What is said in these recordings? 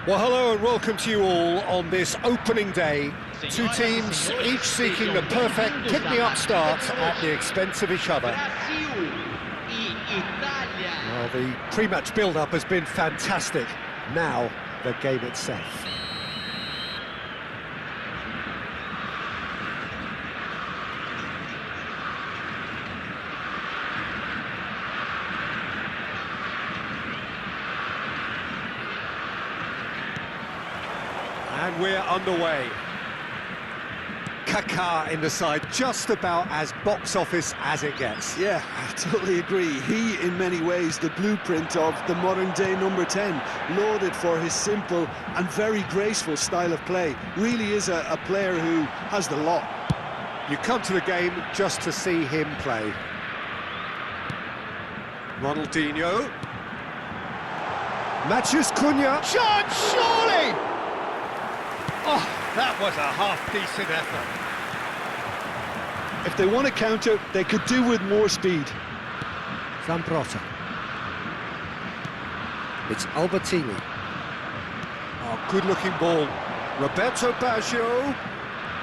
Well, hello and welcome to you all on this opening day. Two teams, each seeking the perfect pick-me-up start at the expense of each other. Well, the pre-match build-up has been fantastic. Now, the game itself. And we're underway. Kaká in the side, just about as box office as it gets. Yeah, I totally agree. He, in many ways, the blueprint of the modern-day number 10, lauded for his simple and very graceful style of play. Really is a player who has the lot. You come to the game just to see him play. Ronaldinho. Matheus Cunha. Chance, surely! Oh, that was a half-decent effort. If they want to counter, they could do with more speed. Zambrota. It's Albertini. Oh, good-looking ball. Roberto Baggio.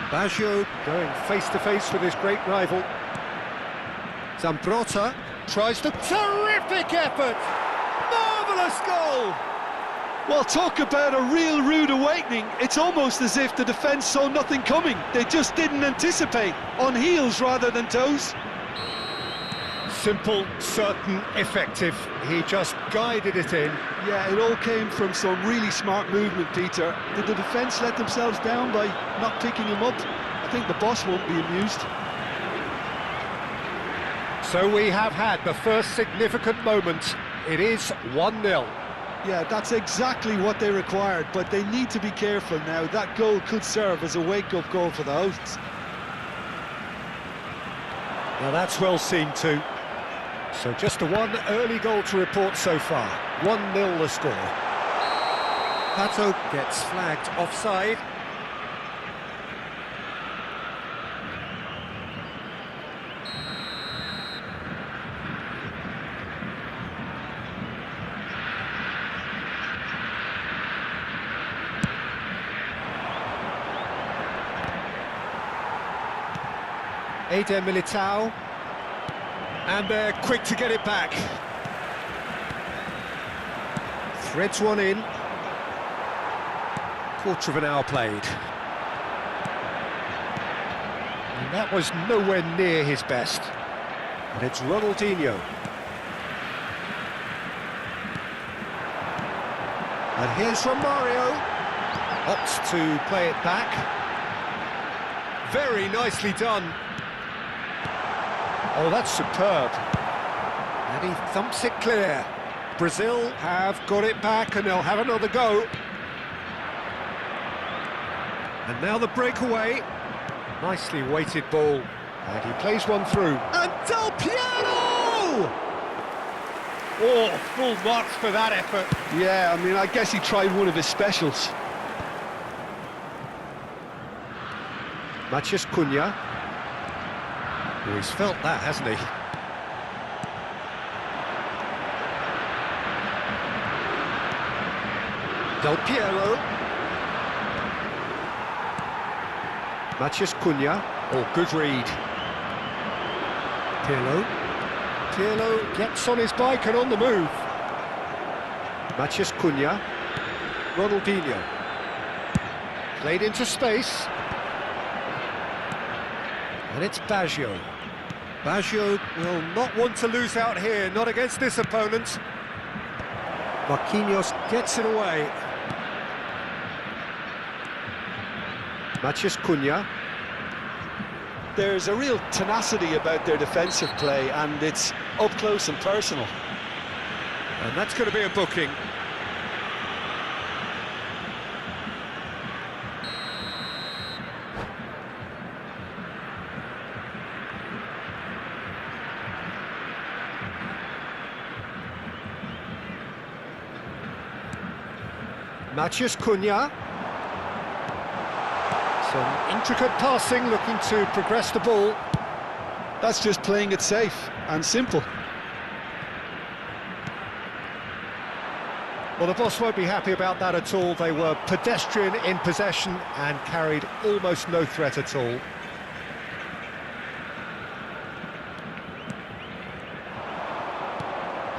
Baggio going face-to-face with his great rival. Zambrota tries the terrific effort. Marvellous goal! Well, talk about a real rude awakening. It's almost as if the defence saw nothing coming. They just didn't anticipate, on heels rather than toes. Simple, certain, effective. He just guided it in. Yeah, it all came from some really smart movement, Peter. Did the defence let themselves down by not picking him up? I think the boss won't be amused. So we have had the first significant moment. It is 1-0. Yeah, that's exactly what they required, but they need to be careful now. That goal could serve as a wake-up goal for the hosts. Now that's well seen too. So just one early goal to report so far. 1-0 the score. Pato gets flagged offside. Eder Militao, and they're quick to get it back. Threads one in. Quarter of an hour played. And that was nowhere near his best. And it's Ronaldinho. And here's Romario. Opts to play it back. Very nicely done. Oh, that's superb. And he thumps it clear. Brazil have got it back and they'll have another go. And now the breakaway. Nicely weighted ball. And he plays one through. And Del Piero! Oh, full marks for that effort. Yeah, I mean, I guess he tried one of his specials. Matheus Cunha. Oh, he's felt that, hasn't he? Del Piero. Matheus Cunha. Oh, good read. Pirlo. Pirlo gets on his bike and on the move. Matheus Cunha. Ronaldinho. Played into space. And it's Baggio. Baggio will not want to lose out here, not against this opponent. Marquinhos gets it away. Matheus Cunha. There's a real tenacity about their defensive play, and it's up close and personal. And that's going to be a booking. Matheus Cunha. Some intricate passing, looking to progress the ball. That's just playing it safe and simple. Well, the boss won't be happy about that at all. They were pedestrian in possession and carried almost no threat at all.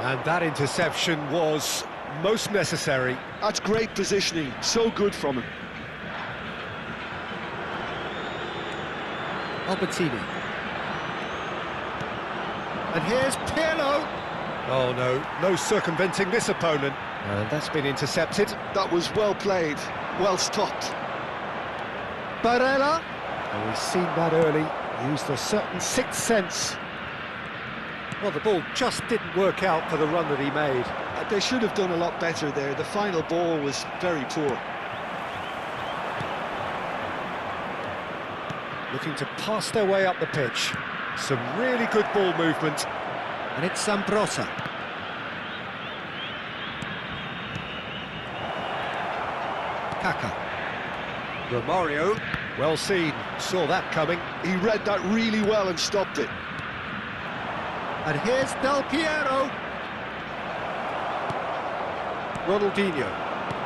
And that interception was most necessary. That's great positioning, so good from him. Albertini. And here's Pirlo. Oh no circumventing this opponent. And that's been intercepted. That was well played, well stopped. Barella. And we've seen that early. Used a certain sixth sense. Well, the ball just didn't work out for the run that he made. They should have done a lot better there. The final ball was very poor. Looking to pass their way up the pitch. Some really good ball movement. And it's Zambrotta. Kaka. Romario. Well seen. Saw that coming. He read that really well and stopped it. And here's Del Piero. Ronaldinho.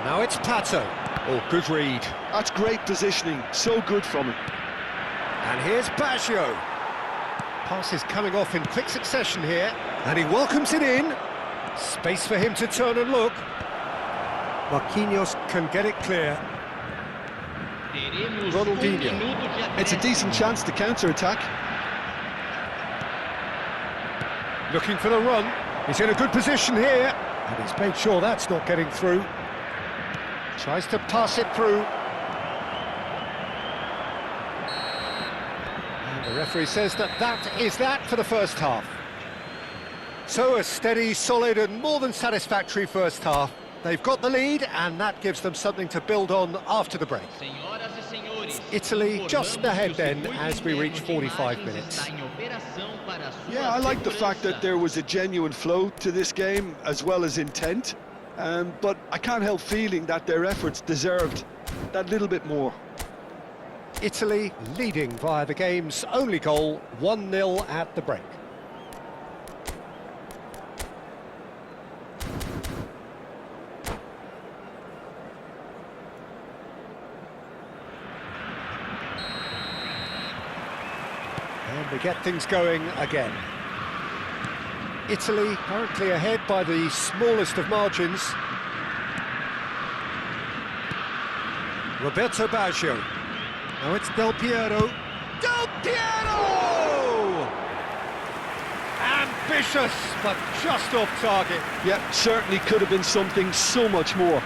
Now it's Pato. Oh, good read. That's great positioning. So good from him. And here's Baggio. Pass is coming off in quick succession here. And he welcomes it in. Space for him to turn and look. Marquinhos can get it clear. Ronaldinho. It's a decent chance to counter-attack. Looking for the run. He's in a good position here. And he's made sure that's not getting through. Tries to pass it through. And the referee says that is that for the first half. So a steady, solid and more than satisfactory first half. They've got the lead and that gives them something to build on after the break. Italy just ahead then as we reach 45 minutes. Yeah, I like the fact that there was a genuine flow to this game as well as intent, but I can't help feeling that their efforts deserved that little bit more. Italy leading via the game's only goal, 1-0 at the break. And we get things going again. Italy currently ahead by the smallest of margins. Roberto Baggio. Now it's Del Piero. Del Piero! Ambitious, but just off target. Yeah, certainly could have been something so much more.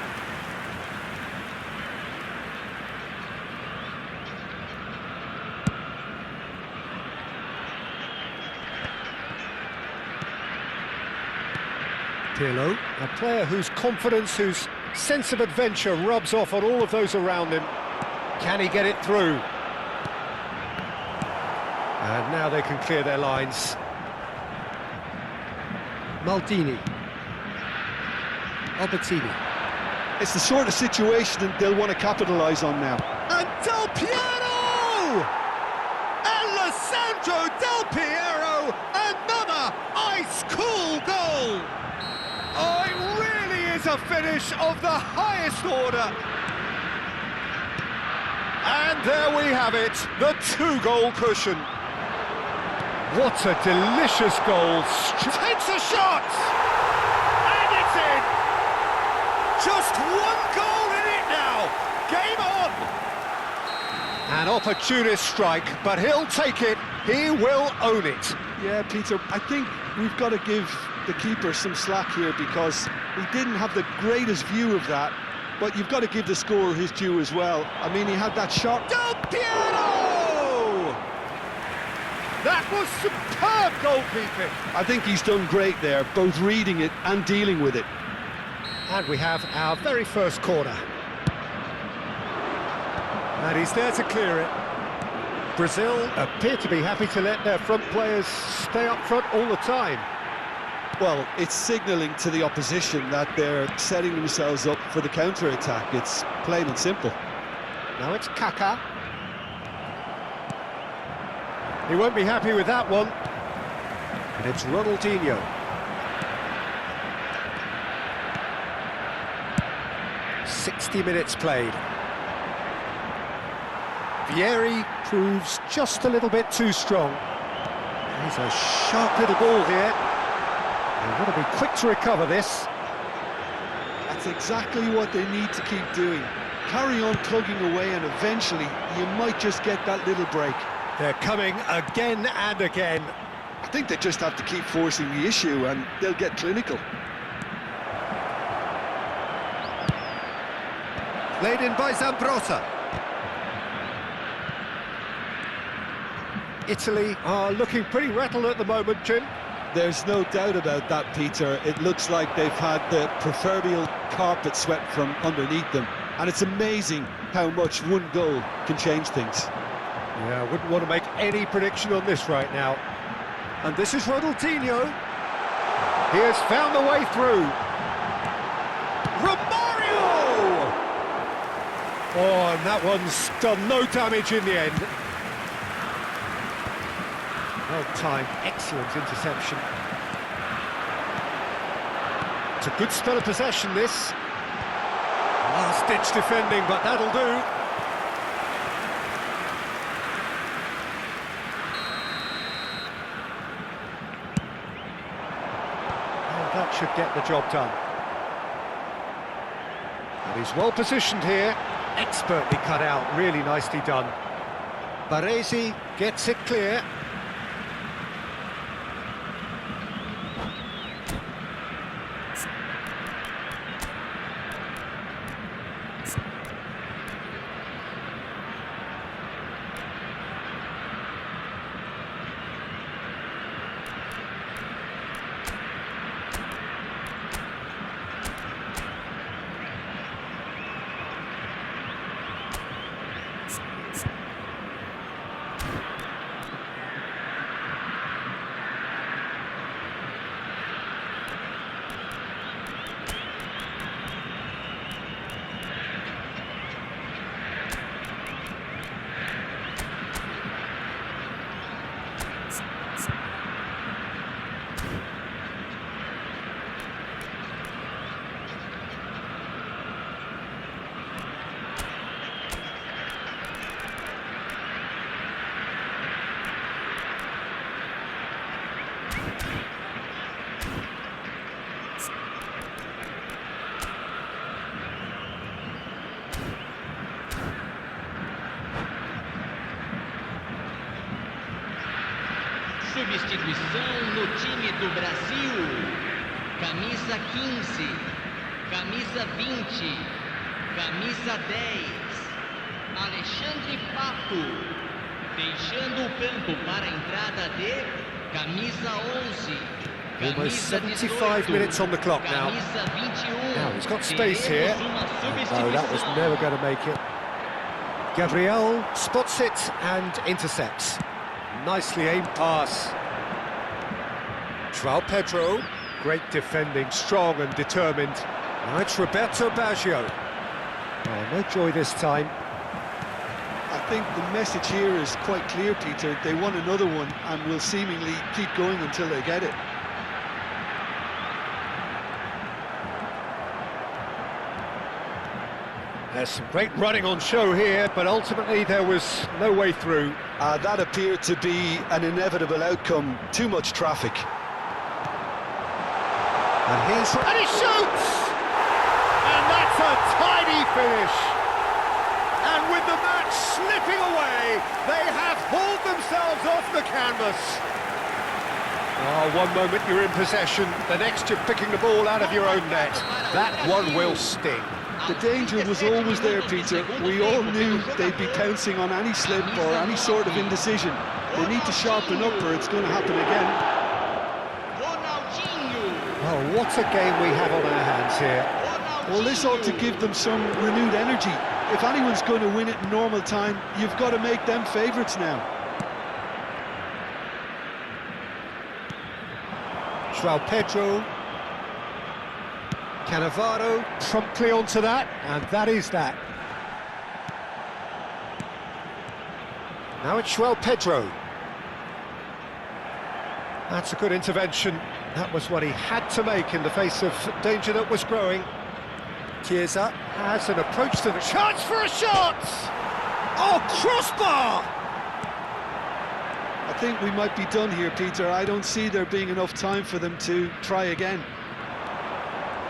Pirlo, a player whose confidence, whose sense of adventure rubs off on all of those around him. Can he get it through? And now they can clear their lines. Maldini. Albertini. It's the sort of situation that they'll want to capitalise on now. And Del Piero! Alessandro Del Piero! Another ice-cool goal! Oh, it really is a finish of the highest order. And there we have it, the two-goal cushion. What a delicious goal. Takes a shot! And it's in! Just one goal in it now. Game on! An opportunist strike, but he'll take it. He will own it. Yeah, Peter, I think we've got to give the keeper some slack here because he didn't have the greatest view of that, but you've got to give the scorer his due as well. I mean, he had that shot. Del Piero! That was superb goalkeeping. I think he's done great there, both reading it and dealing with it. And we have our very first corner. And he's there to clear it. Brazil appear to be happy to let their front players stay up front all the time. Well, it's signalling to the opposition that they're setting themselves up for the counter-attack. It's plain and simple. Now it's Kaka. He won't be happy with that one. And it's Ronaldinho. 60 minutes played. Vieri proves just a little bit too strong. He's a sharp little ball here. They've got to be quick to recover this. That's exactly what they need to keep doing. Carry on plugging away, and eventually you might just get that little break. They're coming again and again. I think they just have to keep forcing the issue and they'll get clinical. Played in by Zambrotta. Italy are looking pretty rattled at the moment, Jim. There's no doubt about that, Peter. It looks like they've had the proverbial carpet swept from underneath them. And it's amazing how much one goal can change things. Yeah, I wouldn't want to make any prediction on this right now. And this is Ronaldinho. He has found the way through. Romario! Oh, and that one's done no damage in the end. Well timed, excellent interception. It's a good spell of possession, this. Last-ditch defending, but that'll do. Well, that should get the job done. And he's well positioned here. Expertly cut out, really nicely done. Baresi gets it clear. Substituição no time do Brasil. Camisa 15, camisa 20, camisa 10. Alexandre Pato, deixando o campo para a entrada de camisa 11. Almost 75 minutes on the clock now. Now he's got space here. No, that was never going to make it. Gabriel spots it and intercepts. Nicely aimed pass. João Pedro, great defending, strong and determined. Now it's Roberto Baggio. Oh, no joy this time. I think the message here is quite clear, Peter. They want another one and will seemingly keep going until they get it. There's some great running on show here, but ultimately there was no way through. That appeared to be an inevitable outcome. Too much traffic. And he shoots! And that's a tidy finish. And with the match slipping away, they have hauled themselves off the canvas. Oh, one moment you're in possession, the next you're picking the ball out of your own net. That one will sting. The danger was always there, Peter. We all knew they'd be pouncing on any slip or any sort of indecision. They need to sharpen up or it's going to happen again. Oh, what a game we have on our hands here. Well, this ought to give them some renewed energy. If anyone's going to win it in normal time, you've got to make them favourites now. João Pedro. Cannavaro promptly onto that, and that is that. Now it's João Pedro. That's a good intervention. That was what he had to make in the face of danger that was growing. Chiesa has an approach to the chance for a shot! Oh, crossbar! I think we might be done here, Peter. I don't see there being enough time for them to try again.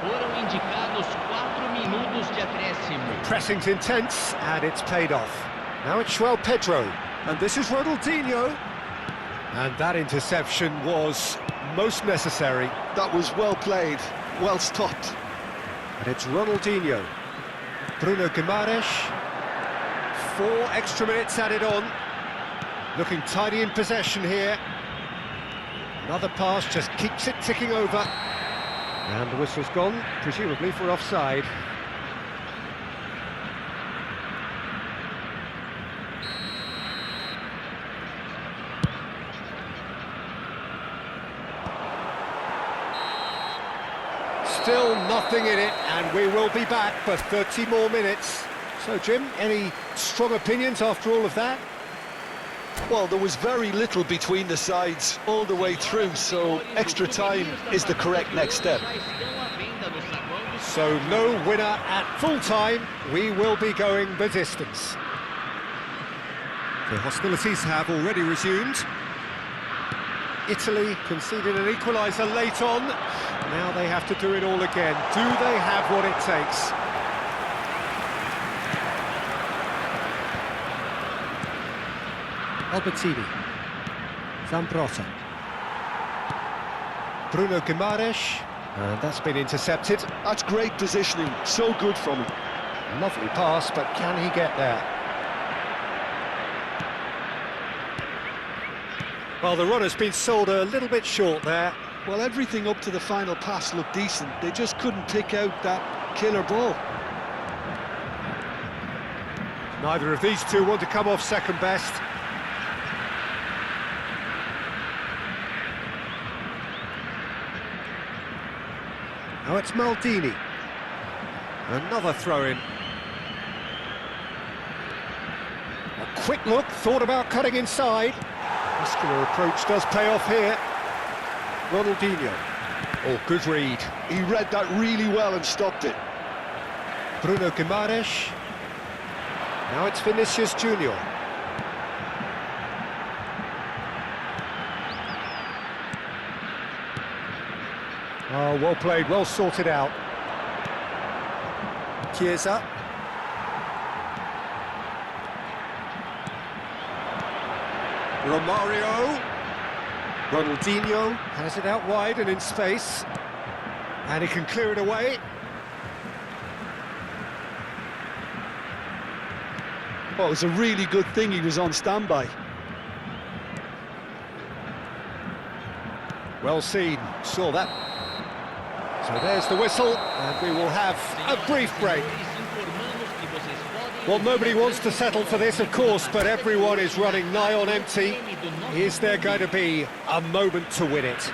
Foram indicados 4 minutos de acréscimo. Pressing's intense, and it's paid off. Now it's João Pedro, and this is Ronaldinho. And that interception was most necessary. That was well played, well stopped. And it's Ronaldinho. Bruno Guimaraes. 4 extra minutes added on. Looking tidy in possession here. Another pass just keeps it ticking over. And the whistle's gone, presumably for offside. Still nothing in it, and we will be back for 30 more minutes. So, Jim, any strong opinions after all of that? Well, there was very little between the sides all the way through, so extra time is the correct next step. So, no winner at full time. We will be going the distance. The hostilities have already resumed. Italy conceded an equaliser late on. Now they have to do it all again. Do they have what it takes? Albertini. Zambrotta. Bruno Guimaraes. And that's been intercepted. That's great positioning, so good from him. Lovely pass, but can he get there? Well, the run has been sold a little bit short there. Well, everything up to the final pass looked decent. They just couldn't pick out that killer ball. Neither of these two want to come off second best. Now it's Maldini. Another throw-in. A quick look, thought about cutting inside. Muscular approach does pay off here. Ronaldinho. Oh, good read. He read that really well and stopped it. Bruno Guimaraes. Now it's Vinicius Junior. Oh, well played, well sorted out. Chiesa. Romario. Ronaldinho has it out wide and in space. And he can clear it away. Well, it was a really good thing he was on standby. Well seen, saw that. So there's the whistle, and we will have a brief break. Well, nobody wants to settle for this, of course, but everyone is running nigh on empty. Is there going to be a moment to win it?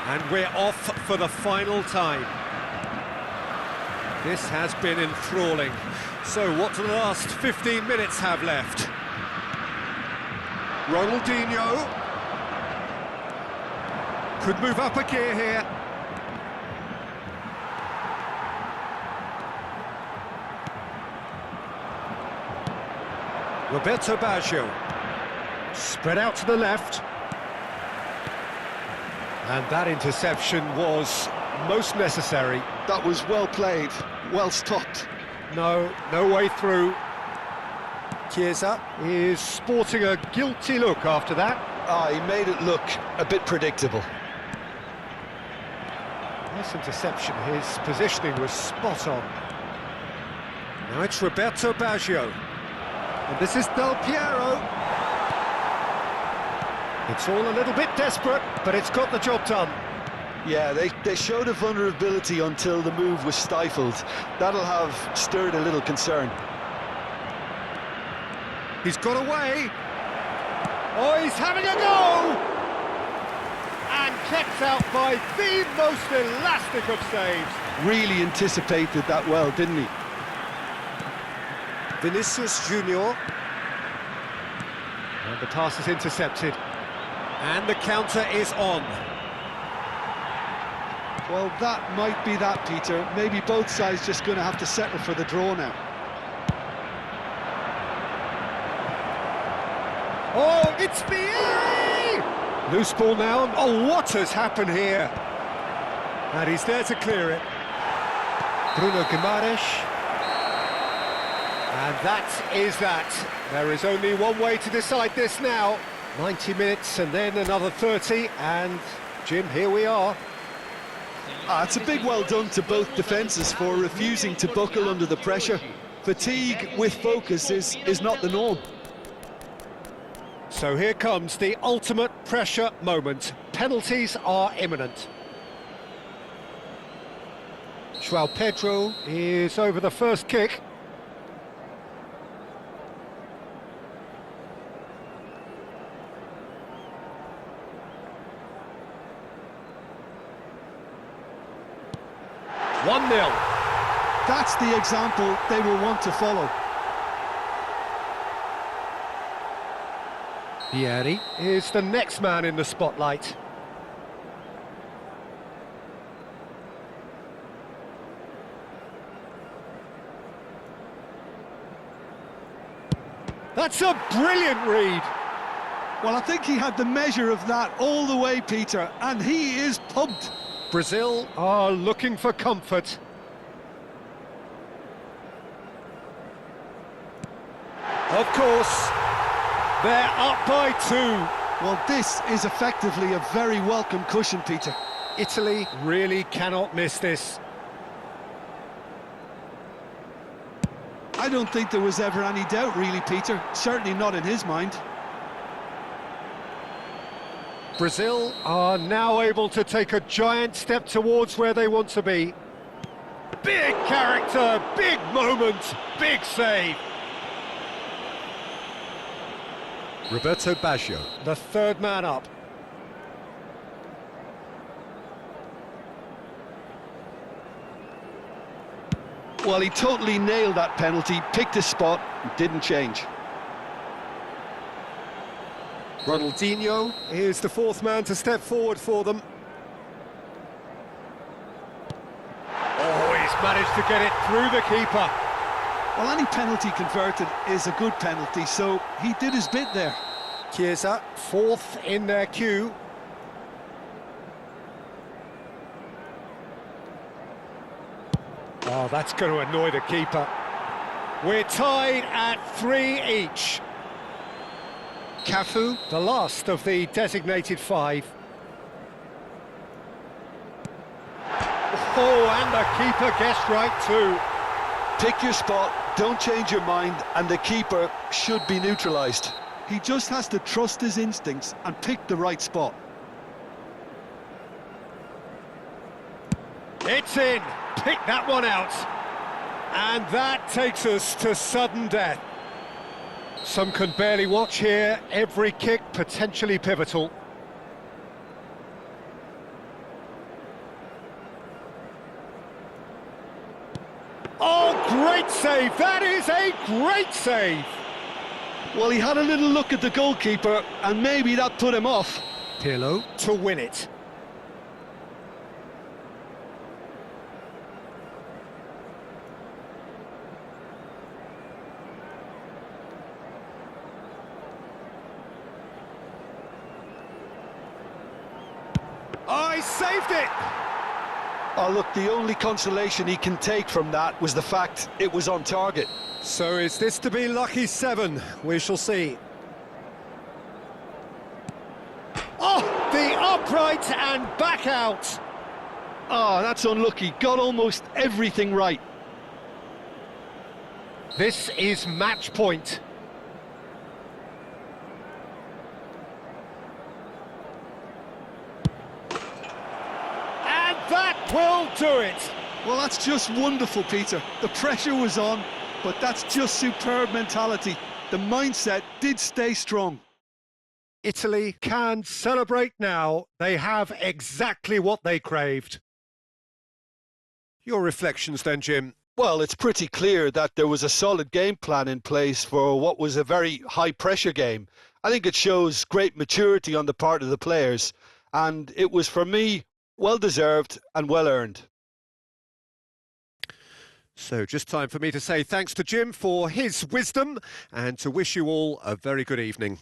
And we're off for the final time. This has been enthralling. So what do the last 15 minutes have left? Ronaldinho could move up a gear here. Roberto Baggio. Spread out to the left. And that interception was most necessary. That was well played, well stopped. No way through. Chiesa is sporting a guilty look after that. He made it look a bit predictable. Nice interception, his positioning was spot on. Now it's Roberto Baggio. And this is Del Piero. It's all a little bit desperate, but it's got the job done. Yeah, they showed a vulnerability until the move was stifled. That'll have stirred a little concern. He's got away. Oh, he's having a go! And kept out by the most elastic of saves. Really anticipated that well, didn't he? Vinicius Junior. And the pass is intercepted. And the counter is on. Well, that might be that, Peter. Maybe both sides just going to have to settle for the draw now. Oh, it's Vieri! Loose ball now. Oh, what has happened here? And he's there to clear it. Bruno Guimaraes. And that is that. There is only one way to decide this now. 90 minutes and then another 30. And, Jim, here we are. It's a big well done to both defences for refusing to buckle under the pressure. Fatigue with focus is not the norm. So here comes the ultimate pressure moment. Penalties are imminent. João Pedro is over the first kick. One 0. That's the example they will want to follow. Vieri is the next man in the spotlight. That's a brilliant read. Well, I think he had the measure of that all the way, Peter, and he is pumped. Brazil are looking for comfort. Of course, they're up by 2. Well, this is effectively a very welcome cushion, Peter. Italy really cannot miss this. I don't think there was ever any doubt, really, Peter. Certainly not in his mind. Brazil are now able to take a giant step towards where they want to be. Big character, big moment, big save. Roberto Baggio, the third man up. Well, he totally nailed that penalty, picked his spot, didn't change. Ronaldinho is the fourth man to step forward for them. Oh, he's managed to get it through the keeper. Well, any penalty converted is a good penalty, so he did his bit there. Chiesa, fourth in their queue. Oh, that's going to annoy the keeper. We're tied at 3 each. Cafu, the last of the designated 5. Oh, and the keeper guessed right too. Pick your spot, don't change your mind, and the keeper should be neutralised. He just has to trust his instincts and pick the right spot. It's in. Pick that one out. And that takes us to sudden death. Some can barely watch here. Every kick potentially pivotal. Oh, great save! That is a great save! Well, he had a little look at the goalkeeper, and maybe that put him off. Pirlo to win it. Oh, he saved it! Oh, look, the only consolation he can take from that was the fact it was on target. So is this to be lucky 7? We shall see. Oh, the upright and back out! Oh, that's unlucky. Got almost everything right. This is match point. That will do it. Well, that's just wonderful, Peter. The pressure was on, but that's just superb mentality. The mindset did stay strong. Italy can celebrate now. They have exactly what they craved. Your reflections then, Jim? Well, it's pretty clear that there was a solid game plan in place for what was a very high-pressure game. I think it shows great maturity on the part of the players, and it was, for me, Well deserved and well earned. So just time for me to say thanks to Jim for his wisdom and to wish you all a very good evening.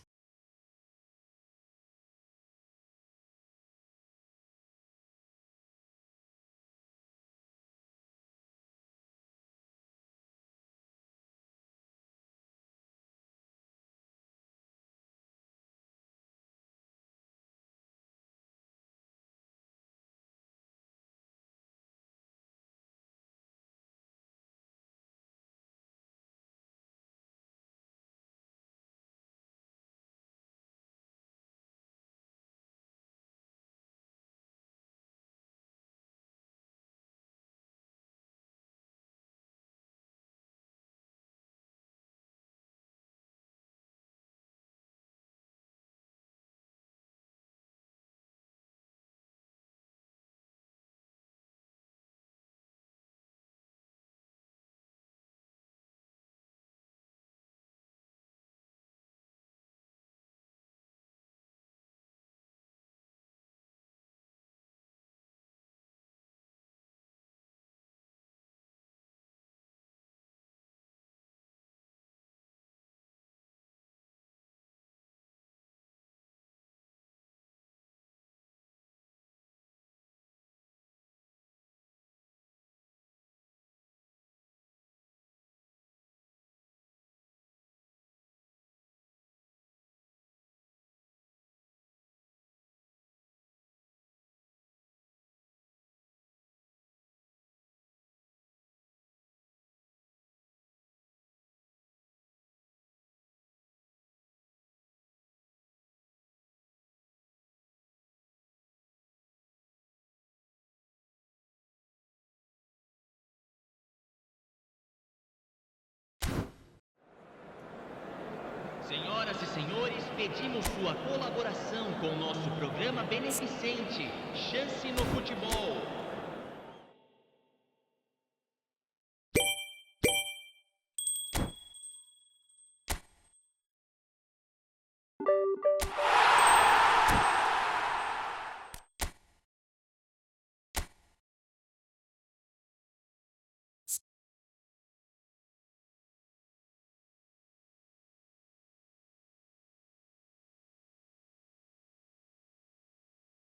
Senhoras e senhores, pedimos sua colaboração com o nosso programa beneficente Chance no Futebol.